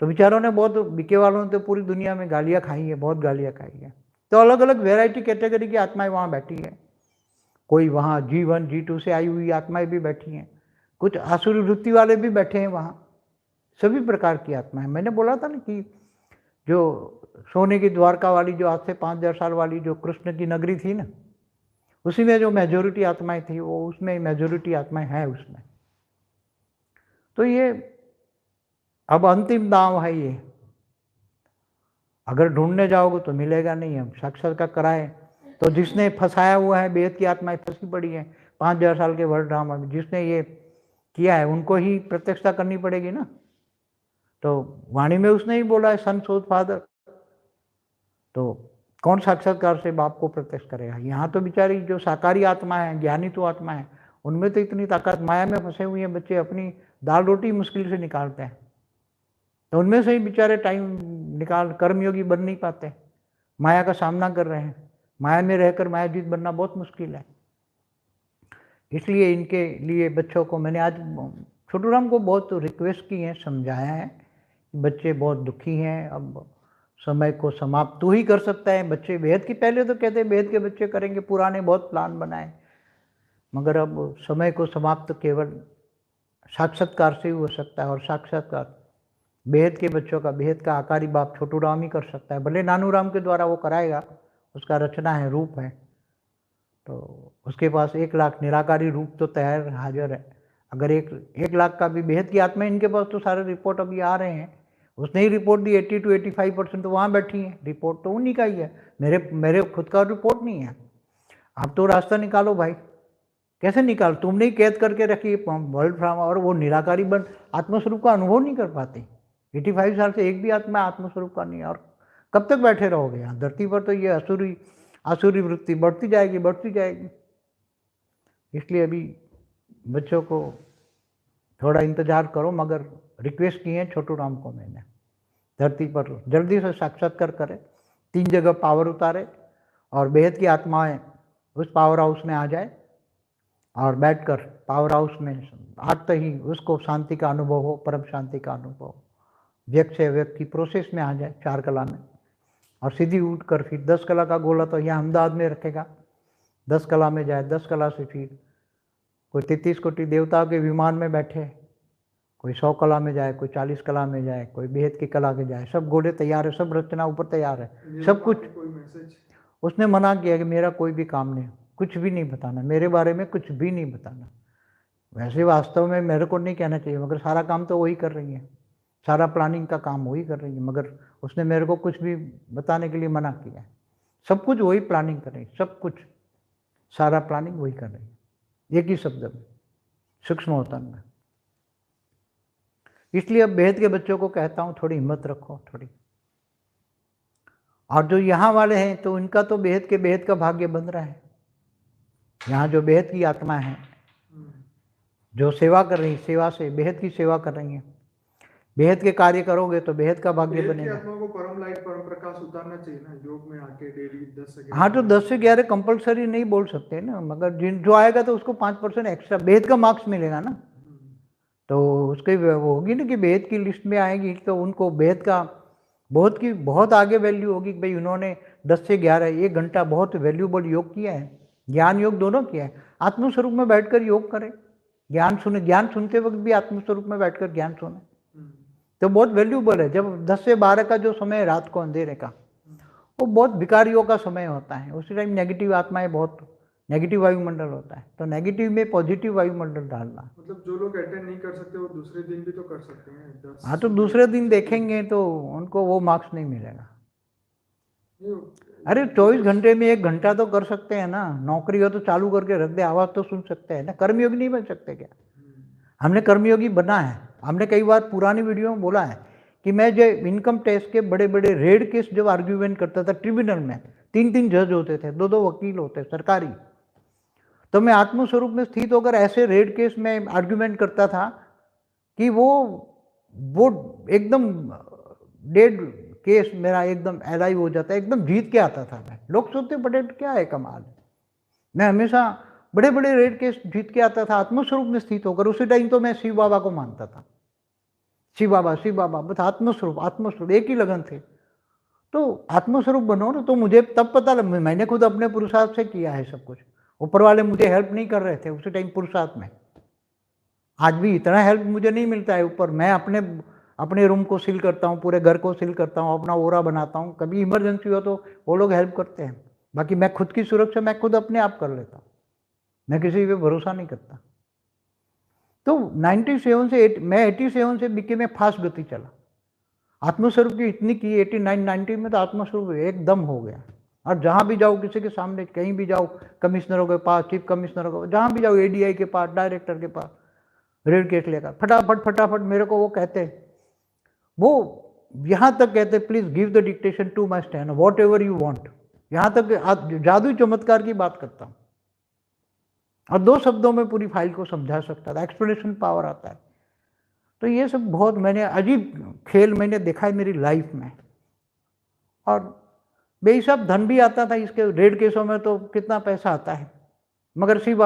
तो बेचारों ने बहुत, बीके वालों ने तो पूरी दुनिया में गालियाँ खाई है, बहुत गालियाँ खाई है। तो अलग अलग वेराइटी कैटेगरी की आत्माएं वहाँ बैठी है। कोई वहाँ G1 G2 से आई हुई आत्माएं भी बैठी हैं, कुछ आसुरी वृत्ति वाले भी बैठे हैं वहाँ, सभी प्रकार की आत्माएं। मैंने बोला था ना कि जो सोने की द्वारका वाली, जो आज से 5000 साल वाली जो कृष्ण की नगरी थी ना, उसी में जो मेजोरिटी आत्माएं थी, वो उसमें मेजोरिटी आत्माएं हैं उसमें। तो ये अब अंतिम दांव है ये, अगर ढूंढने जाओगे तो मिलेगा नहीं। हम साक्षात्कार कराए तो जिसने फंसाया हुआ है, बेहद की आत्माएं फंसी पड़ी है 5000 साल के वर्ल्ड ड्रामा में, जिसने ये किया है उनको ही प्रत्यक्षता करनी पड़ेगी ना। तो वाणी में उसने ही बोला है सन सोद फादर, तो कौन साक्षात्कार से बाप को प्रत्यक्ष करेगा। यहाँ तो बेचारी जो साकारी आत्मा है, ज्ञानी तो आत्मा है, उनमें तो इतनी ताकत, माया में फंसे हुए हैं बच्चे, अपनी दाल रोटी मुश्किल से निकालते हैं, तो उनमें से ही बेचारे टाइम निकाल कर्मयोगी बन नहीं पाते, माया का सामना कर रहे हैं। माया में रहकर मायाजीत बनना बहुत मुश्किल है। इसलिए इनके लिए बच्चों को मैंने आज छोटू राम को बहुत रिक्वेस्ट की है, समझाया है, बच्चे बहुत दुखी हैं, अब समय को समाप्त तू ही कर सकता है। बच्चे वेद की, पहले तो कहते वेद के बच्चे करेंगे, पुराने बहुत प्लान बनाए, मगर अब समय को समाप्त केवल साक्षात्कार से ही हो सकता है। और साक्षात्कार बेहद के बच्चों का, बेहद का आकारी बाप छोटू राम ही कर सकता है। भले नानू राम के द्वारा वो कराएगा, उसका रचना है, रूप है, तो उसके पास 1 लाख निराकारी रूप तो तैयार हाजिर है। अगर 1 लाख का भी बेहद की आत्मा, इनके पास तो सारे रिपोर्ट अभी आ रहे हैं, उसने ही रिपोर्ट दी 80 to 85% तो वहाँ बैठी है, रिपोर्ट तो उन्हीं का ही है, मेरे खुद का रिपोर्ट नहीं है। आप तो रास्ता निकालो भाई, कैसे निकाल, तुमने ही कैद करके रखी वर्ल्ड फ्राम, और वो निराकारी बन आत्मस्वरूप का अनुभव नहीं कर पाते। 85 साल से एक भी आत्मा आत्मस्वरूप का नहीं है, और कब तक बैठे रहोगे यहाँ धरती पर। तो ये आसुरी वृत्ति बढ़ती जाएगी, बढ़ती जाएगी। इसलिए अभी बच्चों को थोड़ा इंतजार करो, मगर रिक्वेस्ट की है छोटू राम को मैंने, धरती पर जल्दी से साक्षात्कार करे, 3 जगह पावर उतारे, और बेहद की आत्माएं उस पावर हाउस में आ जाए, और बैठकर पावर हाउस में आते ही उसको शांति का अनुभव हो, परम शांति का अनुभव हो, व्यक्त से व्यक्त की प्रोसेस में आ जाए 4 कला में, और सीधी उठकर फिर 10 कला का गोला तो यहाँ अहमदाबाद में रखेगा, 10 कला में जाए, 10 कला से फिर कोई 33 कोटि देवताओं के विमान में बैठे, कोई 100 कला में जाए, कोई 40 कला में जाए, कोई बेहद की कला के जाए, सब घोड़े तैयार है, सब रचना ऊपर तैयार है, सब कुछ। उसने मना किया कि मेरा कोई भी काम नहीं, कुछ भी नहीं बताना, मेरे बारे में कुछ भी नहीं बताना। वैसे वास्तव में मेरे को नहीं कहना चाहिए, मगर सारा काम तो वही कर रही है, सारा प्लानिंग का काम वही कर रही है, मगर उसने मेरे को कुछ भी बताने के लिए मना किया है। सब कुछ वही प्लानिंग कर रही है, सब कुछ, सारा प्लानिंग वही कर रही है, एक ही शब्द में, सूक्ष्म अवतार में। इसलिए अब बेहद के बच्चों को कहता हूँ थोड़ी हिम्मत रखो, थोड़ी। और जो यहाँ वाले हैं तो इनका तो बेहद का भाग्य बन रहा है। यहाँ जो बेहद की आत्मा है, जो सेवा कर रही, सेवा से बेहद की सेवा कर रही है, बेहद के कार्य करोगे तो बेहद का भाग्य बनेगा। आत्मा को परम लाइट, परम प्रकाश उतारना चाहिए ना योग में आके डेली 10 से 11। हाँ, तो 10 से 11 कंपलसरी नहीं बोल सकते ना, मगर जो आएगा तो उसको 5% एक्स्ट्रा बेहद का मार्क्स मिलेगा ना। तो उसके वो होगी ना कि बेहद की लिस्ट में आएगी, तो उनको बेहद का बहुत आगे वैल्यू होगी कि भाई उन्होंने 10 से 11 1 घंटा बहुत वैल्यूबल योग किया है, ज्ञान योग दोनों किया है। आत्मस्वरूप में बैठकर योग करें, ज्ञान सुने, ज्ञान सुनते वक्त भी आत्मस्वरूप में बैठकर ज्ञान सुने, तो बहुत वैल्यूबल है। जब 10 से 12 का जो समय है रात को अंधेरे का, वो बहुत विकारियों का समय होता है, उसी टाइम नेगेटिव आत्माएं, बहुत नेगेटिव वायुमंडल होता है, तो नेगेटिव में पॉजिटिव वायुमंडल डालना। मतलब जो लोग अटेंड नहीं कर सकते वो दूसरे दिन भी तो कर सकते हैं। हाँ, तो दूसरे दिन देखेंगे तो उनको वो मार्क्स नहीं मिलेगा। अरे 24 घंटे में 1 घंटा तो कर सकते हैं ना, नौकरी हो तो चालू करके रख दे, आवाज़ तो सुन सकते हैं ना। कर्मयोगी नहीं बन सकते क्या? हमने कर्मयोगी बना है। हमने कई बार पुरानी वीडियो में बोला है कि मैं जो इनकम टैक्स के बड़े बड़े रेड केस जब आर्ग्यूमेंट करता था ट्रिब्यूनल में, 3 जज होते थे, 2 वकील होते सरकारी, तो मैं आत्मस्वरूप में स्थित होकर ऐसे रेड केस में आर्ग्यूमेंट करता था कि वो एकदम डेड केस मेरा एकदम एलाइव हो जाता है, एकदम जीत के आता था मैं। लोग सोचते बड़े क्या है कमाल, मैं हमेशा बड़े बड़े रेड केस जीत के आता था आत्मस्वरूप में स्थित होकर। उसी टाइम तो मैं शिव बाबा को मानता था, शिव बाबा, बस आत्मस्वरूप, एक ही लगन थे। तो आत्मस्वरूप बनो ना, तो मुझे तब पता लगा, मैंने खुद अपने पुरुषार्थ से किया है सब कुछ। ऊपर वाले मुझे हेल्प नहीं कर रहे थे उसी टाइम पुरुषार्थ में। आज भी इतना हेल्प मुझे नहीं मिलता है ऊपर। मैं अपने रूम को सील करता हूँ, पूरे घर को सील करता हूँ, अपना ओरा बनाता हूँ। कभी इमरजेंसी हो तो वो लोग हेल्प करते हैं। बाकी मैं खुद की सुरक्षा मैं खुद अपने आप कर लेता हूँ। मैं किसी पे भरोसा नहीं करता। तो 97 से मैं 87 से बीके में फास्ट गति चला। आत्मस्वरूप की इतनी की 89 90 में तो आत्मस्वरूप एकदम हो गया। और जहाँ भी जाओ किसी के सामने, कहीं भी जाओ, कमिश्नरों के पास, चीफ कमिश्नरों के पास, जहाँ भी जाओ, एडीआई के पास, डायरेक्टर के पास, रेड केस लेकर फटाफट मेरे को वो कहते, वो यहाँ तक कहते, please give the dictation to my steno whatever you want. यहाँ तक जादुई चमत्कार की बात करता हूँ और 2 शब्दों में पूरी फाइल को समझा सकता था। एक्सप्लेनेशन पावर आता है। तो ये सब बहुत मैंने अजीब खेल मैंने देखा है मेरी लाइफ में। और बेहिसाब धन भी आता था इसके रेड केसों में, तो कितना पैसा आता है, मगर शिव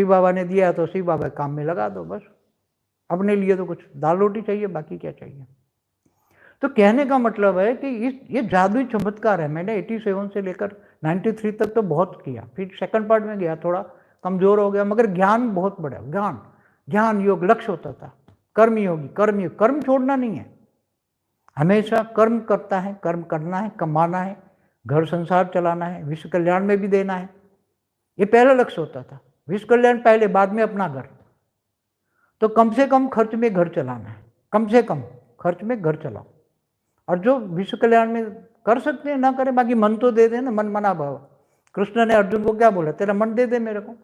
बाबा ने दिया तो शिव बाबा काम में लगा दो बस। अपने लिए तो कुछ दाल रोटी चाहिए, बाकी क्या चाहिए। तो कहने का मतलब है कि ये जादुई चमत्कार है। मैंने 87 से लेकर 93 तक तो बहुत किया, फिर सेकंड पार्ट में गया, थोड़ा कमजोर हो गया, मगर ज्ञान बहुत बड़ा, ज्ञान योग लक्ष्य होता था। कर्म योगी, कर्म छोड़ना नहीं है, हमेशा कर्म करता है, कर्म करना है, कमाना है, घर संसार चलाना है, विश्व कल्याण में भी देना है। ये पहला लक्ष्य होता था। विश्व कल्याण पहले, बाद में अपना घर। तो कम से कम खर्च में घर चलाना है, कम से कम खर्च में घर चलाओ। और जो विश्व कल्याण में कर सकते हैं ना करें, बाकी मन तो दे दे ना, मन मना भाव। कृष्ण ने अर्जुन को क्या बोला, तेरा मन दे दे मेरे को,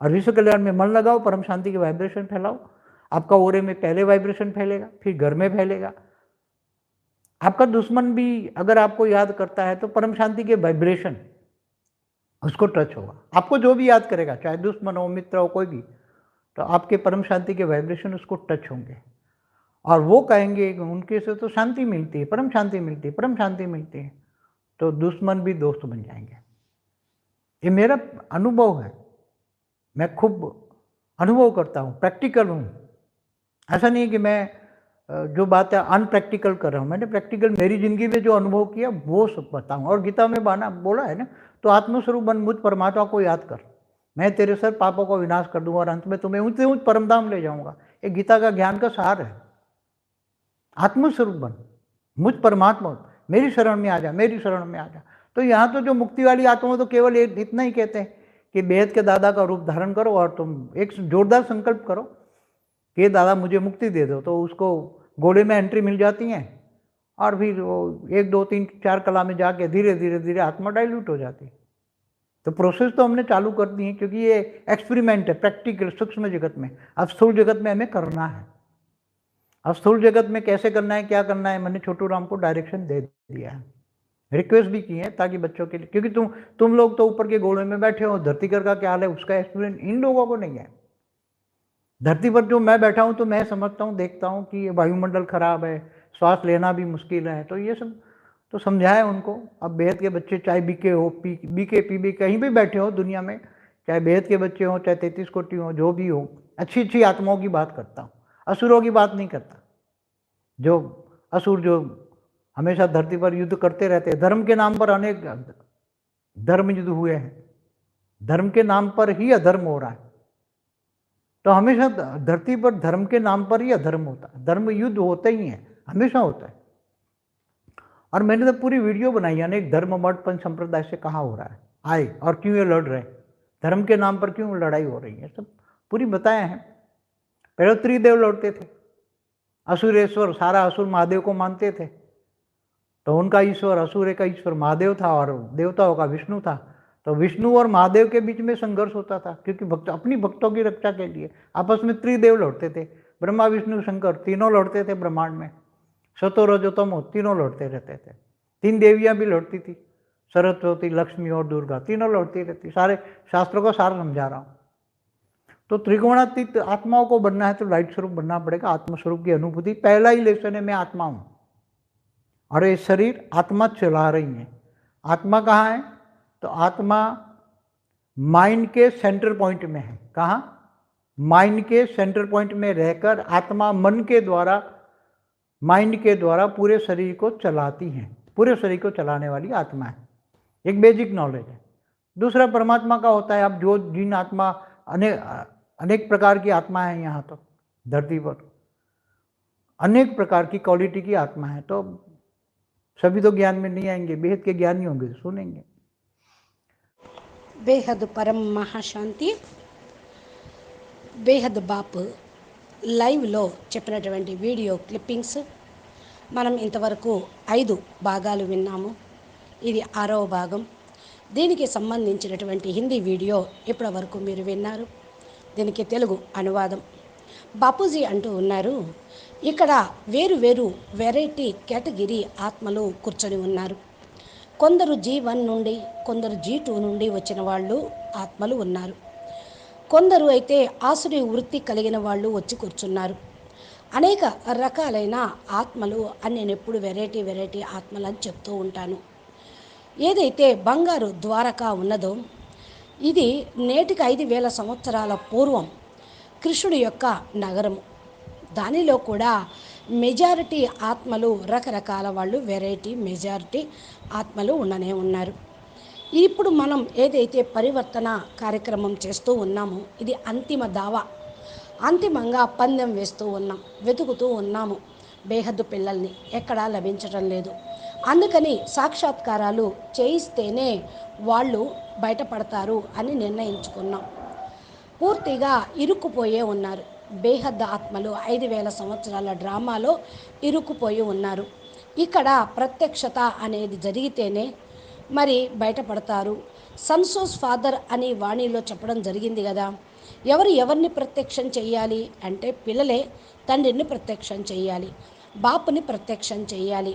और विश्व कल्याण में मन लगाओ, परम शांति की वाइब्रेशन फैलाओ। आपका ओरे में पहले वाइब्रेशन फैलेगा, फिर घर में फैलेगा। आपका दुश्मन भी अगर आपको याद करता है तो परम शांति के वाइब्रेशन उसको टच होगा। आपको जो भी याद करेगा, चाहे दुश्मन हो, मित्र हो, कोई भी, तो आपके परम शांति के वाइब्रेशन उसको टच होंगे और वो कहेंगे उनके से तो शांति मिलती है, परम शांति मिलती है, परम शांति मिलती है। तो दुश्मन भी दोस्त बन जाएंगे। ये मेरा अनुभव है, मैं खूब अनुभव करता हूँ, प्रैक्टिकल हूँ। ऐसा नहीं है कि मैं जो बात है अनप्रैक्टिकल कर रहा हूँ। मैंने प्रैक्टिकल मेरी जिंदगी में जो अनुभव किया वो सब बताऊँ। और गीता में बोला है ना, तो आत्मस्वरूप बन, मुझ परमात्मा को याद कर, मैं तेरे सर पापों को विनाश कर दूंगा और अंत में तुम्हें ऊंच से ऊंच परमधाम ले जाऊंगा। ये गीता का ज्ञान का सार है। आत्मस्वरूप बन, मुझ परमात्मा, मेरी शरण में आ जा, मेरी शरण में आ जा। तो यहाँ तो जो मुक्ति वाली आत्मा तो केवल इतना ही कहते हैं कि बेहद के दादा का रूप धारण करो और तुम एक जोरदार संकल्प करो कि दादा मुझे मुक्ति दे दो, तो उसको घोड़े में एंट्री मिल जाती है और फिर वो 1 2 3 4 कला में जाके धीरे धीरे आत्मा डाइल्यूट हो जाती है। तो प्रोसेस तो हमने चालू कर दी है, क्योंकि ये एक्सपेरिमेंट है, प्रैक्टिकल, सूक्ष्म जगत में। अब स्थूल जगत में हमें करना है। अब स्थूल जगत में कैसे करना है, क्या करना है, मैंने छोटू राम को डायरेक्शन दे दिया है, रिक्वेस्ट भी की है, ताकि बच्चों के लिए, क्योंकि तुम लोग तो ऊपर के घोड़े में बैठे हो, धरती का क्या हाल है उसका एक्सपीरियंस इन लोगों को नहीं है। धरती पर जो मैं बैठा हूँ तो मैं समझता हूँ, देखता हूँ कि ये वायुमंडल खराब है, श्वास लेना भी मुश्किल है। तो ये सब तो समझाए उनको। अब बेहद के बच्चे चाहे बीके हो, बीके पीबी कहीं भी बैठे हो दुनिया में, चाहे बेहद के बच्चे हो, चाहे 33 कोटि हो, जो भी हो, अच्छी अच्छी आत्माओं की बात करता हूँ, असुरों की बात नहीं करता। जो असुर जो हमेशा धरती पर युद्ध करते रहते हैं, धर्म के नाम पर अनेक धर्म युद्ध हुए हैं, धर्म के नाम पर ही अधर्म हो रहा है। तो हमेशा धरती पर धर्म के नाम पर ही अधर्म होता है, धर्म युद्ध होते ही हैं, हमेशा होता है। और मैंने तो पूरी वीडियो बनाई है, अनेक धर्म मठ पंच संप्रदाय से कहाँ हो रहा है आए और क्यों ये लड़ रहे हैं, धर्म के नाम पर क्यों लड़ाई हो रही है, सब पूरी बताया है। पहले त्रिदेव लड़ते थे, असुरेश्वर, सारा असुर महादेव को मानते थे, तो उनका ईश्वर, असुर का ईश्वर महादेव था और देवताओं का विष्णु था। तो विष्णु और महादेव के बीच में संघर्ष होता था, क्योंकि अपनी भक्तों की रक्षा के लिए आपस में त्रिदेव लड़ते थे। ब्रह्मा विष्णु शंकर तीनों लड़ते थे ब्रह्मांड में, सतो रजो तमो तीनों लड़ते रहते थे। 3 देवियां भी लड़ती थी, सरस्वती, लक्ष्मी और दुर्गा, तीनों लड़ती रहती। सारे शास्त्रों का सार समझा रहा हूँ। तो त्रिगुणातीत आत्माओं को बनना है तो लाइट स्वरूप बनना पड़ेगा। आत्मस्वरूप की अनुभूति पहला ही लेसन है, मैं आत्मा हूँ और ये शरीर आत्मा चला रही है। आत्मा कहाँ है, तो आत्मा माइंड के सेंटर पॉइंट में है। कहाँ, माइंड के सेंटर पॉइंट में रहकर आत्मा मन के द्वारा, माइंड के द्वारा पूरे शरीर को चलाती हैं। पूरे शरीर को चलाने वाली आत्मा है, एक बेसिक नॉलेज है। दूसरा परमात्मा का होता है, अब जो जिन आत्मा अनेक प्रकार की आत्मा है, यहाँ तो धरती पर अनेक प्रकार की क्वालिटी की आत्मा है, तो सभी तो ज्ञान में नहीं आएंगे, बेहद के ज्ञानी होंगे तो सुनेंगे। బేహద్ పరం మహాశాంతి. బేహద్ బాపు లైవ్లో చెప్పినటువంటి వీడియో క్లిప్పింగ్స్ మనం ఇంతవరకు 5 భాగాలు విన్నాము. ఇది 6వ భాగం. దీనికి సంబంధించినటువంటి హిందీ వీడియో ఇప్పటి వరకు మీరు విన్నారు. దీనికి తెలుగు అనువాదం. బాపూజీ అంటూ ఉన్నారు, ఇక్కడ వేరు వేరు వెరైటీ కేటగిరీ ఆత్మలు కూర్చొని ఉన్నారు. కొందరు G1 నుండి, కొందరు G2 నుండి వచ్చిన వాళ్ళు ఆత్మలు ఉన్నారు. కొందరు అయితే ఆసురి వృత్తి కలిగిన వాళ్ళు వచ్చి కూర్చున్నారు. అనేక రకాలైన ఆత్మలు అని నేను ఎప్పుడు వెరైటీ ఆత్మలు అని చెప్తూ ఉంటాను. ఏదైతే బంగారు ద్వారక ఉన్నదో ఇది నేటికి 5,000 సంవత్సరాల పూర్వం కృష్ణుడి యొక్క నగరము. దానిలో కూడా మెజారిటీ ఆత్మలు రకరకాల వాళ్ళు మెజారిటీ ఆత్మలు ఉండనే ఉన్నారు. ఇప్పుడు మనం ఏదైతే పరివర్తన కార్యక్రమం చేస్తూ ఉన్నామో ఇది అంతిమ దావా. అంతిమంగా పందెం వేస్తూ ఉన్నాం, వెతుకుతూ ఉన్నాము బేహద్దు పిల్లల్ని, ఎక్కడా లభించడం లేదు. అందుకని సాక్షాత్కారాలు చేయిస్తేనే వాళ్ళు బయటపడతారు అని నిర్ణయించుకున్నాం. పూర్తిగా ఇరుక్కుపోయే ఉన్నారు బేహద్ద ఆత్మలు. 5,000 సంవత్సరాల డ్రామాలో ఇరుక్కుపోయి ఉన్నారు. ఇక్కడ ప్రత్యక్షత అనేది జరిగితేనే మరి బయటపడతారు. సన్సోస్ ఫాదర్ అని వాణిలో చెప్పడం జరిగింది కదా. ఎవరిని ప్రత్యక్షం చేయాలి అంటే పిల్లలే తండ్రిని ప్రత్యక్షం చేయాలి, బాపుని ప్రత్యక్షం చేయాలి.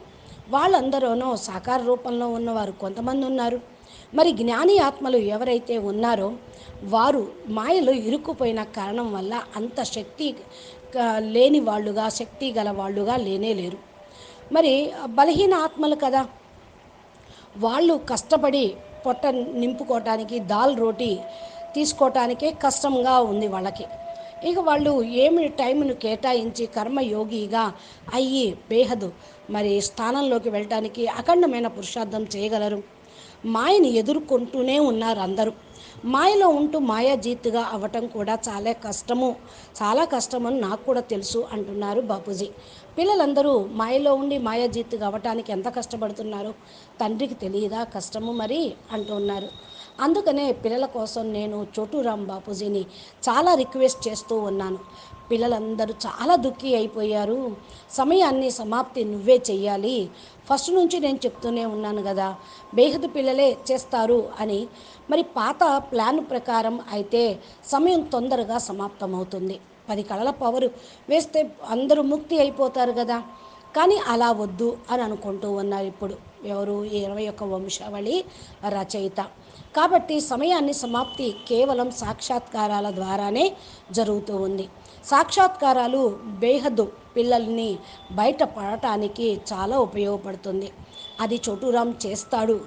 వాళ్ళందరూనూ సాకార రూపంలో ఉన్నవారు కొంతమంది ఉన్నారు. మరి జ్ఞాని ఆత్మలు ఎవరైతే ఉన్నారో వారు మాయలో ఇరుక్కుపోయిన కారణం వల్ల అంత శక్తి లేని వాళ్ళుగా, శక్తి గల వాళ్ళుగా లేరు. మరి బలహీన ఆత్మలు కదా, వాళ్ళు కష్టపడి పొట్ట నింపుకోవటానికి దాల్ రోటీ తీసుకోవటానికే కష్టంగా ఉంది వాళ్ళకి. ఇక వాళ్ళు ఏమి టైంను కేటాయించి కర్మయోగిగా అయ్యి బేహదు మరి స్థానంలోకి వెళ్ళటానికి అఖండమైన పురుషార్థం చేయగలరు. మాయని ఎదుర్కొంటూనే ఉన్నారు అందరూ. మాయలో ఉంటూ మాయాజీత్తుగా అవ్వటం కూడా చాలా కష్టమని నాకు కూడా తెలుసు అంటున్నారు బాపూజీ. పిల్లలందరూ మాయలో ఉండి మాయాజీత్తుగా అవ్వటానికి ఎంత కష్టపడుతున్నారో తండ్రికి తెలియదా కష్టము మరి అంటున్నారు. అందుకనే పిల్లల కోసం నేను చోటూరాం బాపూజీని చాలా రిక్వెస్ట్ చేస్తూ ఉన్నాను. పిల్లలందరూ చాలా దుఃఖి అయిపోయారు, సమయాన్ని సమాప్తి నువ్వే చెయ్యాలి. ఫస్ట్ నుంచి నేను చెప్తూనే ఉన్నాను కదా, బేహదు పిల్లలే చేస్తారు అని. మరి పాత ప్లాన్ ప్రకారం అయితే సమయం తొందరగా సమాప్తమవుతుంది. 10 కళల పవరు వేస్తే అందరూ ముక్తి అయిపోతారు కదా. కానీ అలా వద్దు అని అనుకుంటూ ఉన్నారు ఇప్పుడు ఎవరు, 21వ వంశావళి రచయిత. కాబట్టి సమయాన్ని సమాప్తి కేవలం సాక్షాత్కారాల ద్వారానే జరుగుతూ ఉంది. సాక్షాత్కారాలు బేహద్దు పిల్లల్ని బయటపడటానికి చాలా ఉపయోగపడుతుంది. అది చోటూరాం చేస్తాడు.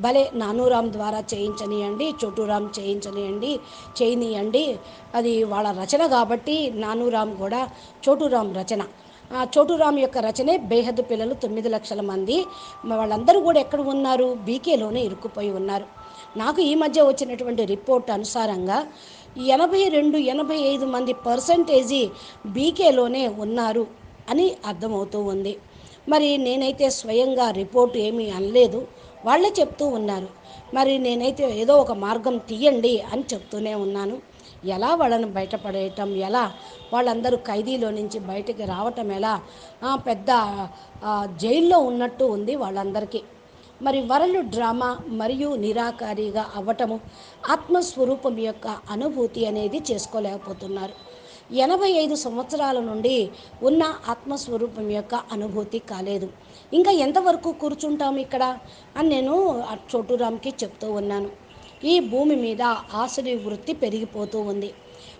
భలే నానూరాం ద్వారా చేయించనియండి, చోటూరాం చేయనియండి. అది వాళ్ళ రచన కాబట్టి నానూరాం కూడా చోటూరాం రచన. చోటూరాం యొక్క రచనే బేహద్దు పిల్లలు 9 లక్షల మంది. వాళ్ళందరూ కూడా ఎక్కడ ఉన్నారు, బీకేలోనే ఇరుక్కుపోయి ఉన్నారు. నాకు ఈ మధ్య వచ్చినటువంటి రిపోర్ట్ అనుసారంగా 82-85 మంది పర్సంటేజీ బీకేలోనే ఉన్నారు అని అర్థమవుతూ ఉంది. మరి నేనైతే స్వయంగా రిపోర్ట్ ఏమీ అనలేదు, వాళ్ళే చెప్తూ ఉన్నారు. మరి నేనైతే ఏదో ఒక మార్గం తీయండి అని చెప్తూనే ఉన్నాను. ఎలా వాళ్ళని బయటపడేయటం ఎలా, వాళ్ళందరూ ఖైదీలో నుంచి బయటికి రావటం ఎలా, పెద్ద జైల్లో ఉన్నట్టు ఉంది వాళ్ళందరికీ. మరి వరల్డ్ డ్రామా మరియు నిరాకారిగా అవ్వటము, ఆత్మస్వరూపం యొక్క అనుభూతి అనేది చేసుకోలేకపోతున్నారు. 85 సంవత్సరాల నుండి ఉన్న ఆత్మస్వరూపం యొక్క అనుభూతి కాలేదు. ఇంకా ఎంతవరకు కూర్చుంటాం ఇక్కడ అని నేను చోటూరాంకి చెప్తూ ఉన్నాను. ఈ భూమి మీద ఆసురి వృత్తి పెరిగిపోతూ ఉంది.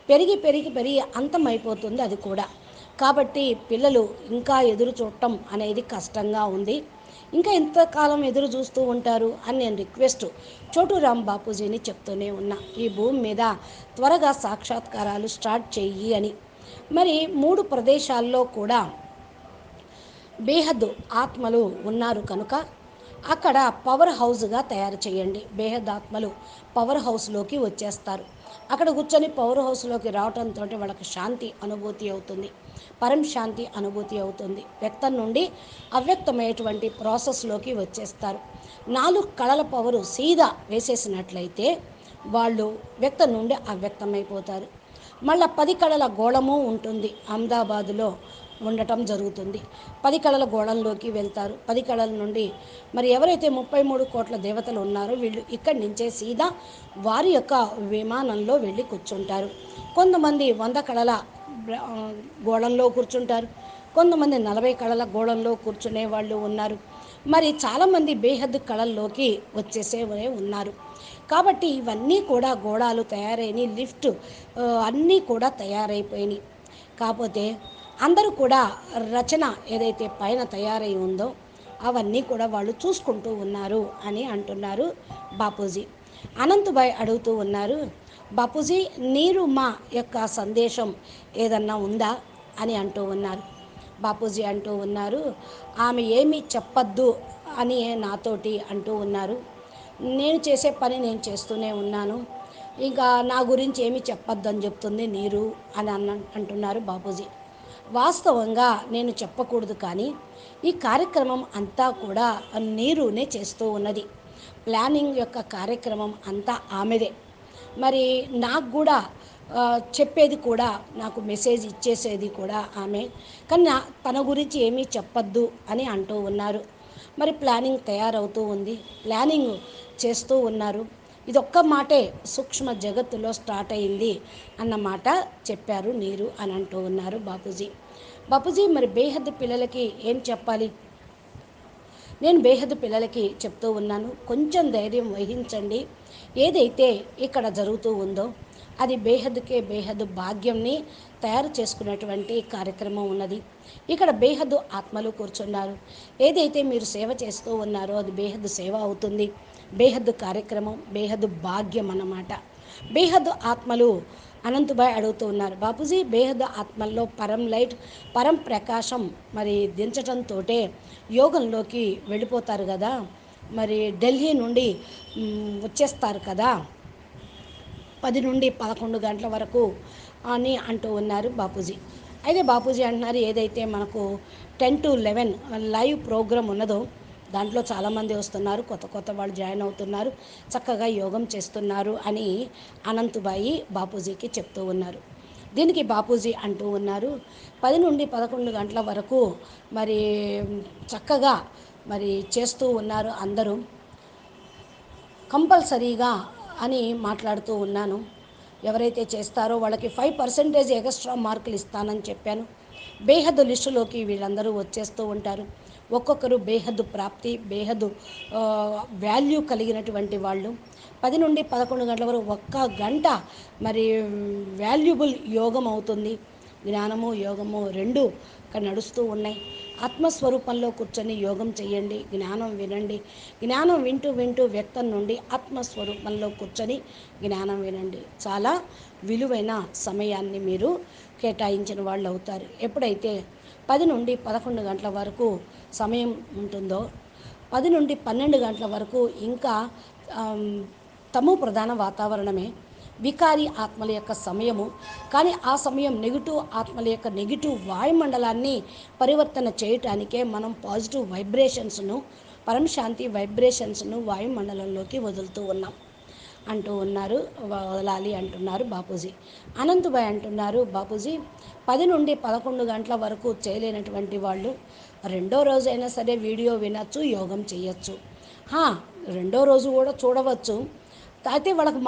పెరిగి అంతమైపోతుంది అది కూడా. కాబట్టి పిల్లలు ఇంకా ఎదురు చూడటం అనేది కష్టంగా ఉంది. ఇంకా ఎంతకాలం ఎదురు చూస్తూ ఉంటారు అని నేను రిక్వెస్ట్ చోటురామ్ బాపూజీని చెప్తూనే ఉన్నా. ఈ భూమి మీద త్వరగా సాక్షాత్కారాలు స్టార్ట్ చెయ్యి అని. మరి 3 ప్రదేశాల్లో కూడా బేహద్దు ఆత్మలు ఉన్నారు కనుక అక్కడ పవర్ హౌస్గా తయారు చేయండి. బేహద్ ఆత్మలు పవర్ హౌస్లోకి వచ్చేస్తారు. అక్కడ కూర్చొని పవర్ హౌస్లోకి రావడంతో వాళ్ళకి శాంతి అనుభూతి అవుతుంది, పరం శాంతి అనుభూతి అవుతుంది. వ్యక్తం నుండి అవ్యక్తమైనటువంటి ప్రాసెస్లోకి వచ్చేస్తారు. 4 కళల పవరు సీదా వేసేసినట్లయితే వాళ్ళు వ్యక్తం నుండి అవ్యక్తమైపోతారు. మళ్ళీ 10 కళల గోళము ఉంటుంది, అహ్మదాబాదులో ఉండటం జరుగుతుంది. 10 కళల గోళంలోకి వెళ్తారు. 10 కళల నుండి మరి ఎవరైతే 33 కోట్ల దేవతలు ఉన్నారో వీళ్ళు ఇక్కడి నుంచే సీదా వారి యొక్క విమానంలో వెళ్ళి కూర్చుంటారు. కొంతమంది 100 కళల గోళంలో కూర్చుంటారు, కొంతమంది 40 కళల గోళంలో కూర్చునే వాళ్ళు ఉన్నారు. మరి చాలామంది బేహద్దు కళల్లోకి వచ్చేసేవే ఉన్నారు. కాబట్టి ఇవన్నీ కూడా గోళాలు తయారైనవి, లిఫ్ట్ అన్నీ కూడా తయారైపోయినాయి. కాకపోతే అందరూ కూడా రచన ఏదైతే పైన తయారై ఉందో అవన్నీ కూడా వాళ్ళు చూసుకుంటూ ఉన్నారు అని అంటున్నారు బాపూజీ. అనంతభాయ్ అడుగుతూ ఉన్నారు, బాపూజీ నీరు మా యొక్క సందేశం ఏదన్నా ఉందా అని అంటూ ఉన్నారు. బాపూజీ అంటూ ఉన్నారు, ఆమె ఏమీ చెప్పద్దు అని నాతోటి అంటూ ఉన్నారు. నేను చేసే పని నేను చేస్తూనే ఉన్నాను, ఇంకా నా గురించి ఏమీ చెప్పొద్దని చెప్తుంది నీరు అని అంటున్నారు బాపూజీ. వాస్తవంగా నేను చెప్పకూడదు, కానీ ఈ కార్యక్రమం అంతా కూడా నీరునే చేస్తూ ఉన్నది. ప్లానింగ్ యొక్క కార్యక్రమం అంతా ఆమెదే. మరి నాకు కూడా చెప్పేది కూడా, నాకు మెసేజ్ ఇచ్చేసేది కూడా ఆమె. కానీ తన గురించి ఏమీ చెప్పద్దు అని అంటూ ఉన్నారు. మరి ప్లానింగ్ తయారవుతూ ఉంది, ప్లానింగ్ చేస్తూ ఉన్నారు. ఇదొక్క మాటే సూక్ష్మ జగత్తులో స్టార్ట్ అయింది అన్నమాట చెప్పారు నీరు అని అంటూ ఉన్నారు బాపూజీ. బాపూజీ మరి బేహద్దు పిల్లలకి ఏం చెప్పాలి? నేను బేహద్దు పిల్లలకి చెప్తూ ఉన్నాను, కొంచెం ధైర్యం వహించండి. ఏదైతే ఇక్కడ జరుగుతూ ఉందో అది బేహద్దుకే బేహద్దు భాగ్యంని తయారు చేసుకునేటువంటి కార్యక్రమం ఉన్నది. ఇక్కడ బేహద్దు ఆత్మలు కూర్చున్నారు. ఏదైతే మీరు సేవ చేస్తూ ఉన్నారో అది బేహద్దు సేవ అవుతుంది. బేహద్దు కార్యక్రమం బేహద్దు భాగ్యం అన్నమాట. బేహద్దు ఆత్మలు అనంతభాయ్ అడుగుతూ ఉన్నారు, బాపూజీ బేహద్దు ఆత్మల్లో పరం లైట్, పరం ప్రకాశం మరి దించడంతో యోగంలోకి వెళ్ళిపోతారు కదా, మరి ఢిల్లీ నుండి వచ్చేస్తారు కదా 10 నుండి 11 గంటల వరకు అని అంటూ ఉన్నారు బాపూజీ. అయితే బాపూజీ అంటున్నారు, ఏదైతే మనకు 10 to 11 లైవ్ ప్రోగ్రామ్ ఉన్నదో దాంట్లో చాలామంది వస్తున్నారు, కొత్త కొత్త వాళ్ళు జాయిన్ అవుతున్నారు, చక్కగా యోగం చేస్తున్నారు అని అనంతభాయి బాపూజీకి చెప్తూ ఉన్నారు. దీనికి బాపూజీ అంటూ ఉన్నారు, 10 నుండి 11 గంటల వరకు మరి చక్కగా మరి చేస్తూ ఉన్నారు అందరూ కంపల్సరీగా అని మాట్లాడుతూ ఉన్నాను. ఎవరైతే చేస్తారో వాళ్ళకి 5% ఎక్స్ట్రా మార్కులు ఇస్తానని చెప్పాను. బేహద్దు లిస్టులోకి వీళ్ళందరూ వచ్చేస్తూ ఉంటారు. ఒక్కొక్కరు బేహద్దు ప్రాప్తి, బేహద్దు వాల్యూ కలిగినటువంటి వాళ్ళు. 10 నుండి 11 గంటల వరకు 1 గంట మరి వాల్యుబుల్ యోగం అవుతుంది. జ్ఞానము యోగము రెండు నడుస్తూ ఉన్నాయి. ఆత్మస్వరూపంలో కూర్చొని యోగం చేయండి, జ్ఞానం వినండి. జ్ఞానం వింటూ వింటూ వ్యక్తం నుండి ఆత్మస్వరూపంలో కూర్చొని జ్ఞానం వినండి. చాలా విలువైన సమయాన్ని మీరు కేటాయించిన వాళ్ళు అవుతారు. ఎప్పుడైతే 10 నుండి 11 గంటల వరకు సమయం ఉంటుందో 10 నుండి 12 గంటల వరకు ఇంకా తమో ప్రధాన వాతావరణమే, వికారి ఆత్మల యొక్క సమయము. కానీ ఆ సమయం నెగిటివ్ ఆత్మల యొక్క నెగిటివ్ వాయుమండలాన్ని పరివర్తన చేయటానికే మనం పాజిటివ్ వైబ్రేషన్స్ను, పరమశాంతి వైబ్రేషన్స్ను వాయుమండలంలోకి వదులుతూ ఉన్నాం అంటూ ఉన్నారు. వదలాలి అంటున్నారు బాపూజీ. అనంతభాయ్ అంటున్నారు, బాపూజీ 10 నుండి 11 గంటల వరకు చేయలేనటువంటి వాళ్ళు రెండో రోజు అయినా సరే వీడియో వినొచ్చు, యోగం చేయొచ్చు. రెండో రోజు కూడా చూడవచ్చు, అయితే వాళ్ళకి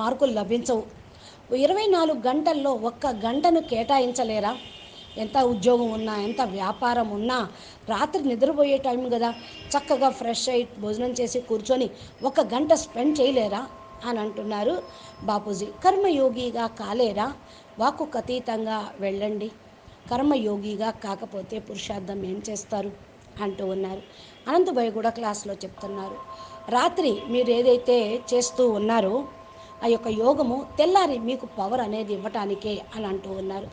మార్కులు లభించవు. 24 గంటల్లో 1 గంటను కేటాయించలేరా? ఎంత ఉద్యోగం ఉన్నా, ఎంత వ్యాపారం ఉన్నా, రాత్రి నిద్రపోయే టైం కదా, చక్కగా ఫ్రెష్ అయ్యి భోజనం చేసి కూర్చొని 1 గంట స్పెండ్ చేయలేరా అని అంటున్నారు బాపూజీ. కర్మయోగిగా కాలేరా? వాక్కుకు అతీతంగా వెళ్ళండి. కర్మయోగిగా కాకపోతే పురుషార్థం ఏం చేస్తారు అంటూ ఉన్నారు. అనంతభాయ్ కూడా క్లాస్లో చెప్తున్నారు, రాత్రి మీరు ఏదైతే చేస్తూ ఉన్నారో ఆ యొక్క యోగము తెల్లారి మీకు పవర్ అనేది ఇవ్వటానికే అని అంటూ ఉన్నారు.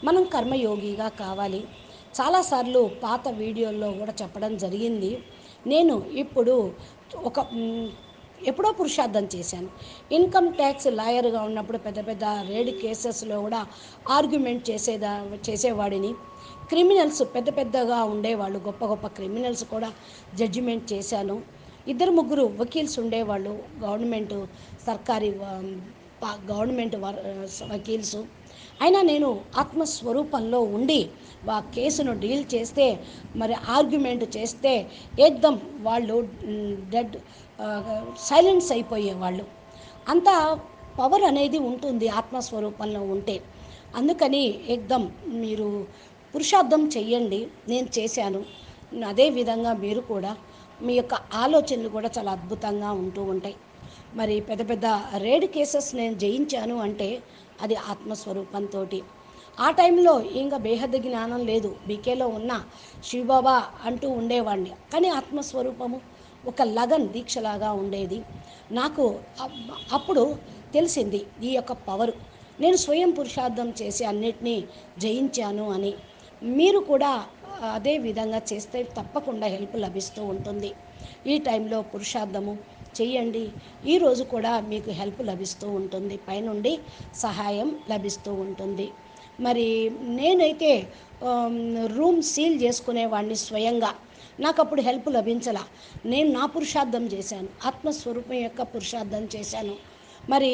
మనం కర్మయోగిగా కావాలి. చాలాసార్లు పాత వీడియోల్లో కూడా చెప్పడం జరిగింది. నేను ఇప్పుడు ఒక ఎప్పుడో పురుషార్థం చేశాను. ఇన్కమ్ ట్యాక్స్ లాయర్గా ఉన్నప్పుడు పెద్ద పెద్ద రేడ్ కేసెస్లో కూడా ఆర్గ్యుమెంట్ చేసేవాడిని. క్రిమినల్స్ పెద్ద పెద్దగా ఉండేవాళ్ళు, గొప్ప గొప్ప క్రిమినల్స్ కూడా జడ్జిమెంట్ చేశాను. ఇద్దరు ముగ్గురు వకీల్స్ ఉండేవాళ్ళు, సర్కారీ గవర్నమెంట్ వకీల్స్. అయినా నేను ఆత్మస్వరూపంలో ఉండి ఆ కేసును డీల్ చేస్తే, మరి ఆర్గ్యుమెంట్ చేస్తే ఏకదం వాళ్ళు డెడ్ సైలెన్స్ అయిపోయేవాళ్ళు. అంత పవర్ అనేది ఉంటుంది ఆత్మస్వరూపంలో ఉంటే. అందుకని ఏకదం మీరు పురుషార్థం చెయ్యండి. నేను చేశాను. అదేవిధంగా మీరు కూడా మీ యొక్క ఆలోచనలు కూడా చాలా అద్భుతంగా ఉంటూ ఉంటాయి. మరి పెద్ద పెద్ద రేడ్ కేసెస్ నేను జయించాను అంటే అది ఆత్మస్వరూపంతో. ఆ టైంలో ఇంకా బేహద్దు జ్ఞానం లేదు, బీకేలో ఉన్న శివబాబా అంటూ ఉండేవాడిని. కానీ ఆత్మస్వరూపము ఒక లగన్ దీక్షలాగా ఉండేది నాకు. అప్పుడు తెలిసింది ఈ యొక్క పవరు. నేను స్వయం పురుషార్థం చేసి అన్నిటినీ జయించాను అని. మీరు కూడా అదే విధంగా చేస్తే తప్పకుండా హెల్ప్ లభిస్తూ ఉంటుంది. ఈ టైంలో పురుషార్థము చెయ్యండి. ఈరోజు కూడా మీకు హెల్ప్ లభిస్తూ ఉంటుంది, పైనుండి సహాయం లభిస్తూ ఉంటుంది. మరి నేనైతే రూమ్ సీల్ చేసుకునేవాడిని స్వయంగా. నాకు అప్పుడు హెల్ప్ లభించలా. నేను నా పురుషార్థం చేశాను, ఆత్మస్వరూపం యొక్క పురుషార్థం చేశాను. మరి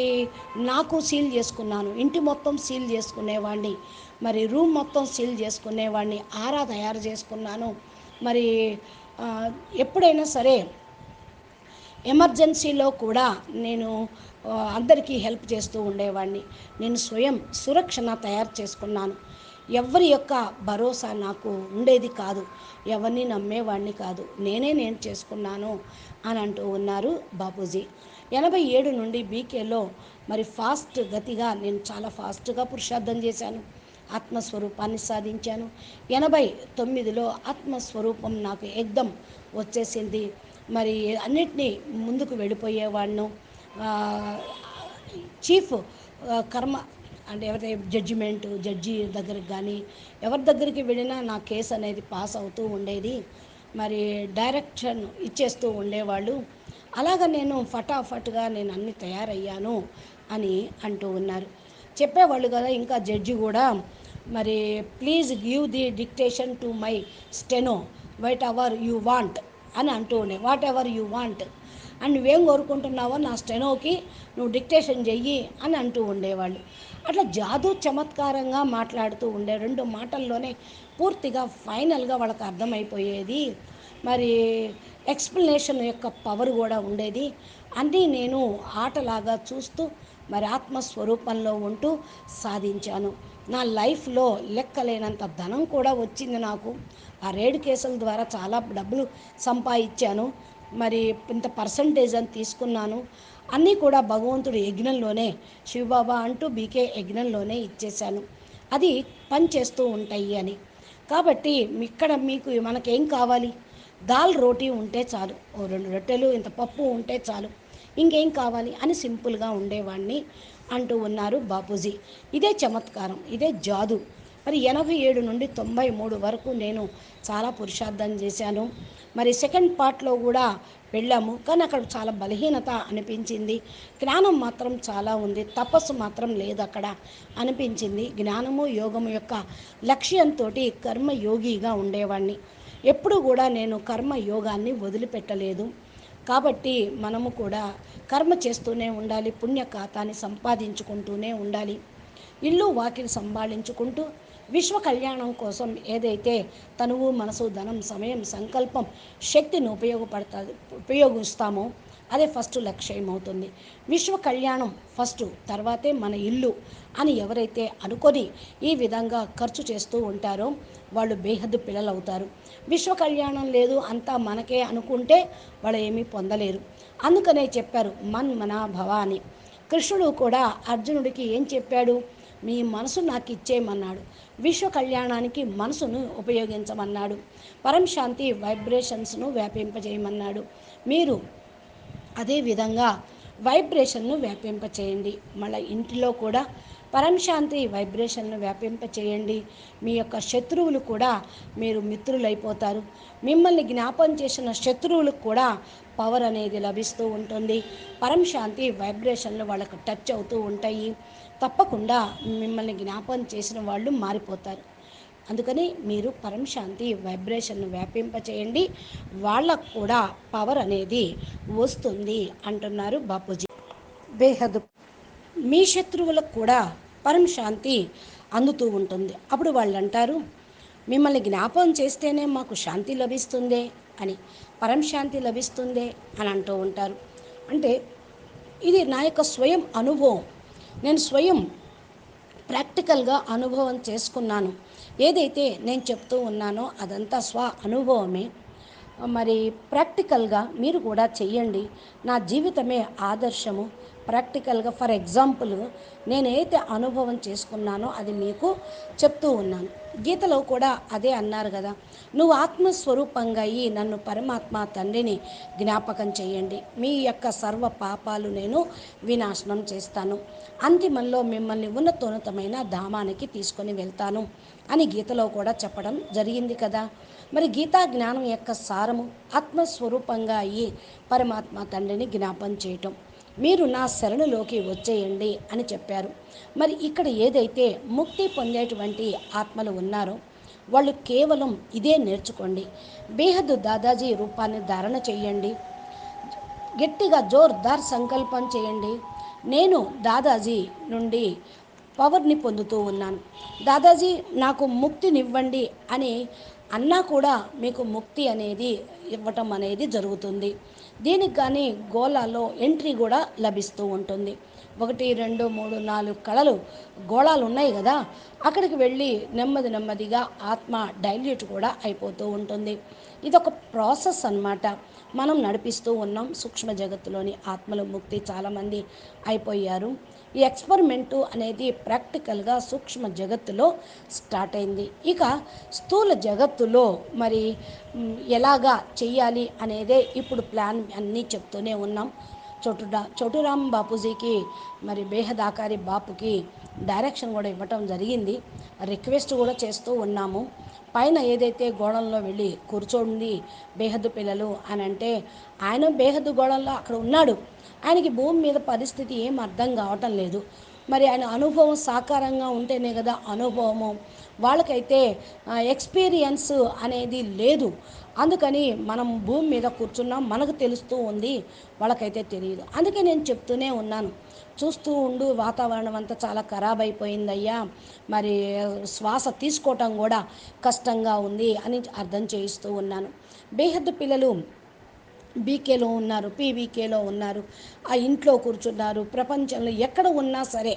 నాకు సీల్ చేసుకున్నాను, ఇంటి మొత్తం సీల్ చేసుకునేవాడిని, మరి రూమ్ మొత్తం సీల్ చేసుకునేవాడిని, ఆరా తయారు చేసుకున్నాను. మరి ఎప్పుడైనా సరే ఎమర్జెన్సీలో కూడా నేను అందరికీ హెల్ప్ చేస్తూ ఉండేవాడిని. నేను స్వయం సురక్షణ తయారు చేసుకున్నాను. ఎవరి యొక్క భరోసా నాకు ఉండేది కాదు, ఎవరిని నమ్మేవాడిని కాదు, నేను చేసుకున్నాను అని అంటూ ఉన్నారు బాపూజీ. 87 నుండి బీకేలో మరి ఫాస్ట్ గతిగా నేను చాలా ఫాస్ట్గా పురుషార్థం చేశాను, ఆత్మస్వరూపాన్ని సాధించాను. 89లో ఆత్మస్వరూపం నాకు ఏకదం వచ్చేసింది. మరి అన్నిటినీ ముందుకు వెళ్ళిపోయేవాడిను. చీఫ్ కర్మ అంటే ఎవరైతే జడ్జి దగ్గరికి కానీ ఎవరి దగ్గరికి వెళ్ళినా నా కేసు అనేది పాస్ అవుతూ ఉండేది. మరి డైరెక్షన్ ఇచ్చేస్తూ ఉండేవాళ్ళు. అలాగ నేను ఫటాఫట్గా నేను అన్నీ తయారయ్యాను అని అంటూ ఉన్నారు. చెప్పేవాళ్ళు కదా ఇంకా జడ్జి కూడా, మరి please give the dictation to my steno white ever you want అని అంటూ ఉండే. What ever you want and నువ్వేం కోరుకుంటున్నావో నా స్టెనోకి నువ్వు డిక్టేషన్ చెయ్యి అని అంటూ ఉండేవాళ్ళు. అట్లా జాదూ చమత్కారంగా మాట్లాడుతూ ఉండే, 2 మాటల్లోనే పూర్తిగా ఫైనల్గా వాళ్ళకి అర్థమైపోయేది. మరి ఎక్స్ప్లెనేషన్ యొక్క పవర్ కూడా ఉండేది. అన్నీ నేను ఆటలాగా చూస్తూ మరి ఆత్మస్వరూపంలో ఉంటూ సాధించాను. నా లైఫ్లో లెక్కలేనంత ధనం కూడా వచ్చింది నాకు. ఆ రేడ్ కేసుల ద్వారా చాలా డబ్బులు సంపాదించాను. మరి ఇంత పర్సంటేజ్ అని తీసుకున్నాను. అన్నీ కూడా భగవంతుడు యజ్ఞంలోనే, శివబాబా అంటూ బీకే యజ్ఞంలోనే ఇచ్చేశాను. అది పని చేస్తూ ఉంటాయి అని. కాబట్టి ఇక్కడ మీకు మనకేం కావాలి? దాల్ రోటీ ఉంటే చాలు, ఓ 2 రొట్టెలు ఇంత పప్పు ఉంటే చాలు, ఇంకేం కావాలి అని సింపుల్గా ఉండేవాడిని అంటూ ఉన్నారు బాపూజీ. ఇదే చమత్కారం, ఇదే జాదు. మరి 87 నుండి 93 వరకు నేను చాలా పురుషార్థం చేశాను. మరి సెకండ్ పార్ట్లో కూడా వెళ్ళాము, కానీ అక్కడ చాలా బలహీనత అనిపించింది. జ్ఞానం మాత్రం చాలా ఉంది, తపస్సు మాత్రం లేదు అక్కడ అనిపించింది. జ్ఞానము యోగము యొక్క లక్ష్యంతో కర్మయోగిగా ఉండేవాడిని. ఎప్పుడు కూడా నేను కర్మ యోగాన్ని వదిలిపెట్టలేదు. కాబట్టి మనము కూడా కర్మ చేస్తూనే ఉండాలి, పుణ్య ఖాతాని సంపాదించుకుంటూనే ఉండాలి. ఇల్లు వాకిలి సంభాళించుకుంటూ విశ్వ కళ్యాణం కోసం ఏదైతే తనువు మనసు ధనం సమయం సంకల్పం శక్తిని ఉపయోగిస్తామో అదే ఫస్ట్ లక్ష్యం అవుతుంది. విశ్వ కళ్యాణం ఫస్ట్, తర్వాతే మన ఇల్లు అని ఎవరైతే అనుకొని ఈ విధంగా ఖర్చు చేస్తూ ఉంటారో వాళ్ళు బేహద్దు పిల్లలు అవుతారు. విశ్వ కళ్యాణం లేదు అంతా మనకే అనుకుంటే వాళ్ళు ఏమీ పొందలేరు. అందుకనే చెప్పారు మన్మనా భవ అని. కృష్ణుడు కూడా అర్జునుడికి ఏం చెప్పాడు? మీ మనసు నాకు ఇచ్చేయమన్నాడు. విశ్వ కళ్యాణానికి మనసును ఉపయోగించమన్నాడు. పరంశాంతి వైబ్రేషన్స్ను వ్యాపింపజేయమన్నాడు. మీరు అదేవిధంగా వైబ్రేషన్ను వ్యాపింపచేయండి. మళ్ళీ ఇంటిలో కూడా పరంశాంతి వైబ్రేషన్ను వ్యాపింపచేయండి. మీ యొక్క శత్రువులు కూడా మీరు మిత్రులైపోతారు. మిమ్మల్ని జ్ఞాపం చేసిన శత్రువులకు కూడా పవర్ అనేది లభిస్తూ ఉంటుంది. పరంశాంతి వైబ్రేషన్లు వాళ్ళకు టచ్ అవుతూ ఉంటాయి. తప్పకుండా మిమ్మల్ని జ్ఞాపం చేసిన వాళ్ళు మారిపోతారు. అందుకని మీరు పరంశాంతి వైబ్రేషన్ను వ్యాపింపచేయండి. వాళ్ళకు కూడా పవర్ అనేది వస్తుంది అంటున్నారు బాపూజీ. బేహద్ మీ శత్రువులకు కూడా పరంశాంతి అందుతూ ఉంటుంది. అప్పుడు వాళ్ళు అంటారు, మిమ్మల్ని జ్ఞాపం చేస్తేనే మాకు శాంతి లభిస్తుందే అని, పరంశాంతి లభిస్తుందే అని అంటూ ఉంటారు. అంటే ఇది నా యొక్క స్వయం అనుభవం. నేను స్వయం ప్రాక్టికల్గా అనుభవం చేసుకున్నాను. ఏదైతే నేను చెప్తూ ఉన్నానో అదంతా స్వ అనుభవమే. మరి ప్రాక్టికల్గా మీరు కూడా చెయ్యండి. నా జీవితమే ఆదర్శము. ప్రాక్టికల్గా ఫర్ ఎగ్జాంపుల్ నేనైతే అనుభవం చేసుకున్నానో అది మీకు చెప్తూ ఉన్నాను. గీతలో కూడా అదే అన్నారు కదా, నువ్వు ఆత్మస్వరూపంగా అయ్యి నన్ను పరమాత్మ తండ్రిని జ్ఞాపకం చేయండి. మీ యొక్క సర్వ పాపాలు నేను వినాశనం చేస్తాను. అంతిమంలో మిమ్మల్ని ఉన్నతోన్నతమైన ధామానికి తీసుకొని వెళ్తాను అని గీతలో కూడా చెప్పడం జరిగింది కదా. మరి గీతా జ్ఞానం యొక్క సారము ఆత్మస్వరూపంగా అయ్యి పరమాత్మ తండ్రిని జ్ఞాపం చేయటం. మీరు నా శరణులోకి వచ్చేయండి అని చెప్పారు. మరి ఇక్కడ ఏదైతే ముక్తి పొందేటువంటి ఆత్మలు ఉన్నారో వాళ్ళు కేవలం ఇదే నేర్చుకోండి. బేహద్దు దాదాజీ రూపాన్ని ధారణ చేయండి. గట్టిగా జోర్దార్ సంకల్పం చేయండి. నేను దాదాజీ నుండి పవర్ని పొందుతూ ఉన్నాను. దాదాజీ నాకు ముక్తినివ్వండి అని అన్నా కూడా మీకు ముక్తి అనేది ఇవ్వటం అనేది జరుగుతుంది. దీనికి కానీ గోళాల్లో ఎంట్రీ కూడా లభిస్తూ ఉంటుంది. 1, 2, 3, 4 కళలు గోళాలు ఉన్నాయి కదా, అక్కడికి వెళ్ళి నెమ్మదిగా ఆత్మ డైల్యూట్ కూడా అయిపోతూ ఉంటుంది. ఇదొక ప్రాసెస్ అన్నమాట. మనం నడిపిస్తూ ఉన్నాం. సూక్ష్మ జగత్తులోని ఆత్మల ముక్తి చాలామంది అయిపోయారు. ఈ ఎక్స్పెరిమెంటు అనేది ప్రాక్టికల్గా సూక్ష్మ జగత్తులో స్టార్ట్ అయింది. ఇక స్థూల జగత్తులో మరి ఎలాగా చెయ్యాలి అనేదే ఇప్పుడు ప్లాన్ అన్నీ చెప్తూనే ఉన్నాం. చోటురామ్ బాపూజీకి మరి బేహదాకారి బాపుకి డైరెక్షన్ కూడా ఇవ్వటం జరిగింది. రిక్వెస్ట్ కూడా చేస్తూ ఉన్నాము. పైన ఏదైతే గోళంలో వెళ్ళి కూర్చోండి బేహద్దు పిల్లలు అని అంటే, ఆయన బేహద్దు గోళంలో అక్కడ ఉన్నాడు. ఆయనకి భూమి మీద పరిస్థితి ఏం అర్థం కావటం లేదు. మరి ఆయన అనుభవం సాకారంగా ఉంటేనే కదా అనుభవము. వాళ్ళకైతే ఎక్స్పీరియన్స్ అనేది లేదు. అందుకని మనం భూమి మీద కూర్చున్నాం, మనకు తెలుస్తూ ఉంది, వాళ్ళకైతే తెలియదు. అందుకే నేను చెప్తూనే ఉన్నాను, చూస్తూ ఉండు వాతావరణం అంతా చాలా ఖరాబ్ అయిపోయిందయ్యా, మరి శ్వాస తీసుకోవటం కూడా కష్టంగా ఉంది అని అర్థం చేయిస్తూ ఉన్నాను. బేహద్దు పిల్లలు బీకేలో ఉన్నారు, పీబీకేలో ఉన్నారు, ఆ ఇంట్లో కూర్చున్నారు. ప్రపంచంలో ఎక్కడ ఉన్నా సరే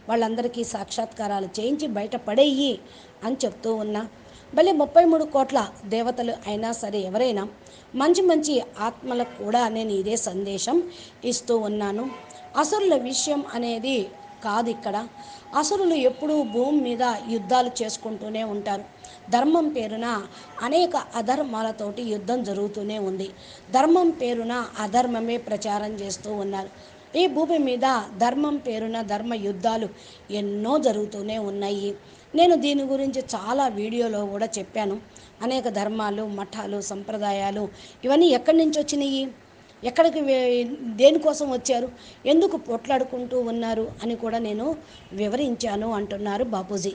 వాళ్ళందరికీ సాక్షాత్కారాలు చేయించి బయటపడేయి అని చెప్తూ ఉన్నా. భలే 33 కోట్ల దేవతలు అయినా సరే ఎవరైనా మంచి ఆత్మలకు కూడా నేను ఇదే సందేశం ఇస్తూ ఉన్నాను. అసురుల విషయం అనేది కాదు ఇక్కడ. అసురులు ఎప్పుడూ భూమి మీద యుద్ధాలు చేసుకుంటూనే ఉంటారు. ధర్మం పేరున అనేక అధర్మాలతోటి యుద్ధం జరుగుతూనే ఉంది. ధర్మం పేరున అధర్మమే ప్రచారం చేస్తూ ఉన్నారు. ఈ భూమి మీద ధర్మం పేరున ధర్మ యుద్ధాలు ఎన్నో జరుగుతూనే ఉన్నాయి. నేను దీని గురించి చాలా వీడియోలో కూడా చెప్పాను. అనేక ధర్మాలు, మఠాలు, సంప్రదాయాలు ఇవన్నీ ఎక్కడి నుంచి వచ్చినాయి, ఎక్కడికి దేనికోసం వచ్చారు, ఎందుకు పోట్లాడుకుంటూ ఉన్నారు అని కూడా నేను వివరించాను అంటున్నారు బాపూజీ.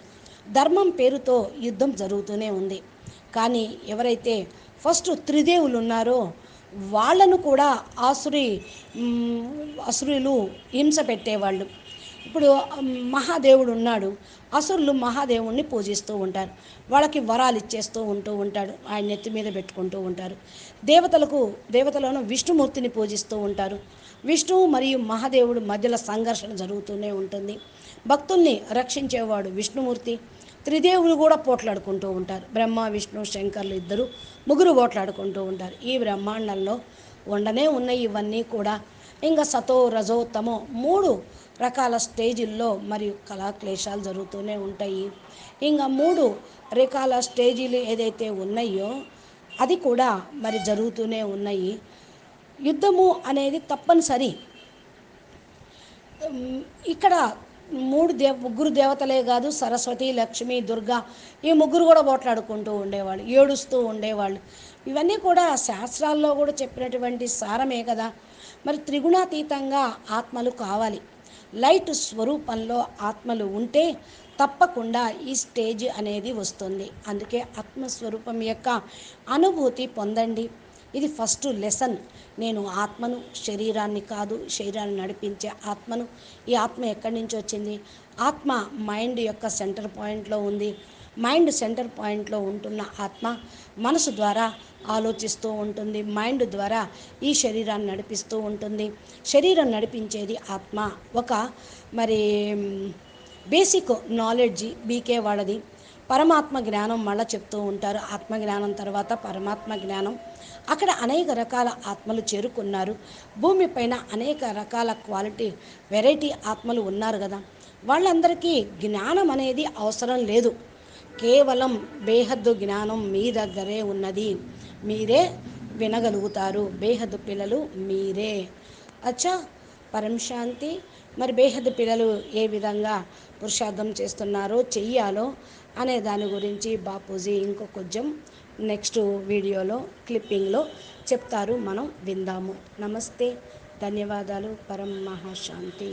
ధర్మం పేరుతో యుద్ధం జరుగుతూనే ఉంది. కానీ ఎవరైతే ఫస్ట్ త్రిదేవులు ఉన్నారో వాళ్ళను కూడా అసురులు హింస పెట్టేవాళ్ళు. ఇప్పుడు మహాదేవుడు ఉన్నాడు, అసురులు మహాదేవుణ్ణి పూజిస్తూ ఉంటారు. వాళ్ళకి వరాలు ఇచ్చేస్తూ ఉంటాడు, ఆయన నెత్తి మీద పెట్టుకుంటూ ఉంటారు. దేవతలను విష్ణుమూర్తిని పూజిస్తూ ఉంటారు. విష్ణువు మరియు మహాదేవుడు మధ్యలో సంఘర్షణ జరుగుతూనే ఉంటుంది. భక్తుల్ని రక్షించేవాడు విష్ణుమూర్తి. త్రిదేవులు కూడా పోట్లాడుకుంటూ ఉంటారు. బ్రహ్మ, విష్ణు, శంకర్లు ఇద్దరు ముగ్గురు పోట్లాడుకుంటూ ఉంటారు. ఈ బ్రహ్మాండంలో ఉండనే ఉన్నాయి ఇవన్నీ కూడా. ఇంకా సతో రజో తమో 3 రకాల స్టేజీల్లో మరియు కళాక్లేశాలు జరుగుతూనే ఉంటాయి. ఇంకా 3 రకాల స్టేజీలు ఏదైతే ఉన్నాయో అది కూడా మరి జరుగుతూనే ఉన్నాయి. యుద్ధము అనేది తప్పనిసరి. ఇక్కడ ముగ్గురు దేవతలే కాదు, సరస్వతి, లక్ష్మి, దుర్గా, ఈ ముగ్గురు కూడా పోట్లాడుకుంటూ ఉండేవాళ్ళు, ఏడుస్తూ ఉండేవాళ్ళు. ఇవన్నీ కూడా శాస్త్రాల్లో కూడా చెప్పినటువంటి సారమే కదా. మరి త్రిగుణాతీతంగా ఆత్మలు కావాలి. లైట్ స్వరూపంలో ఆత్మలు ఉంటే తప్పకుండా ఈ స్టేజ్ అనేది వస్తుంది. అందుకే ఆత్మస్వరూపం యొక్క అనుభూతి పొందండి. ఇది ఫస్ట్ లెసన్. నేను ఆత్మను, శరీరాన్ని కాదు, శరీరాన్ని నడిపించే ఆత్మను. ఈ ఆత్మ ఎక్కడి నుంచి వచ్చింది? ఆత్మ మైండ్ యొక్క సెంటర్ పాయింట్లో ఉంది. మైండ్ సెంటర్ పాయింట్లో ఉంటున్న ఆత్మ మనసు ద్వారా ఆలోచిస్తూ ఉంటుంది. మైండ్ ద్వారా ఈ శరీరాన్ని నడిపిస్తూ ఉంటుంది. శరీరం నడిపించేది ఆత్మ. ఒక మరి బేసిక్ నాలెడ్జి బీకే వాళ్ళది. పరమాత్మ జ్ఞానం మళ్ళీ చెప్తూ ఉంటారు. ఆత్మజ్ఞానం తర్వాత పరమాత్మ జ్ఞానం. అక్కడ అనేక రకాల ఆత్మలు చేరుకున్నారు. భూమిపైన అనేక రకాల వెరైటీ ఆత్మలు ఉన్నారు కదా. వాళ్ళందరికీ జ్ఞానం అనేది అవసరం లేదు. కేవలం బేహద్దు జ్ఞానం మీ దగ్గరే ఉన్నది. మీరే వినగలుగుతారు. బేహద్దు పిల్లలు మీరే. అచ్చా, పరం శాంతి. మరి బేహద్దు పిల్లలు ఏ విధంగా పురుషార్థం చేస్తున్నారో చెయ్యాలో అనే దాని గురించి బాపూజీ ఇంకో కొంచెం నెక్స్ట్ వీడియోలో క్లిప్పింగ్లో చెప్తారు. మనం విందాము. నమస్తే, ధన్యవాదాలు. పరం మహాశాంతి.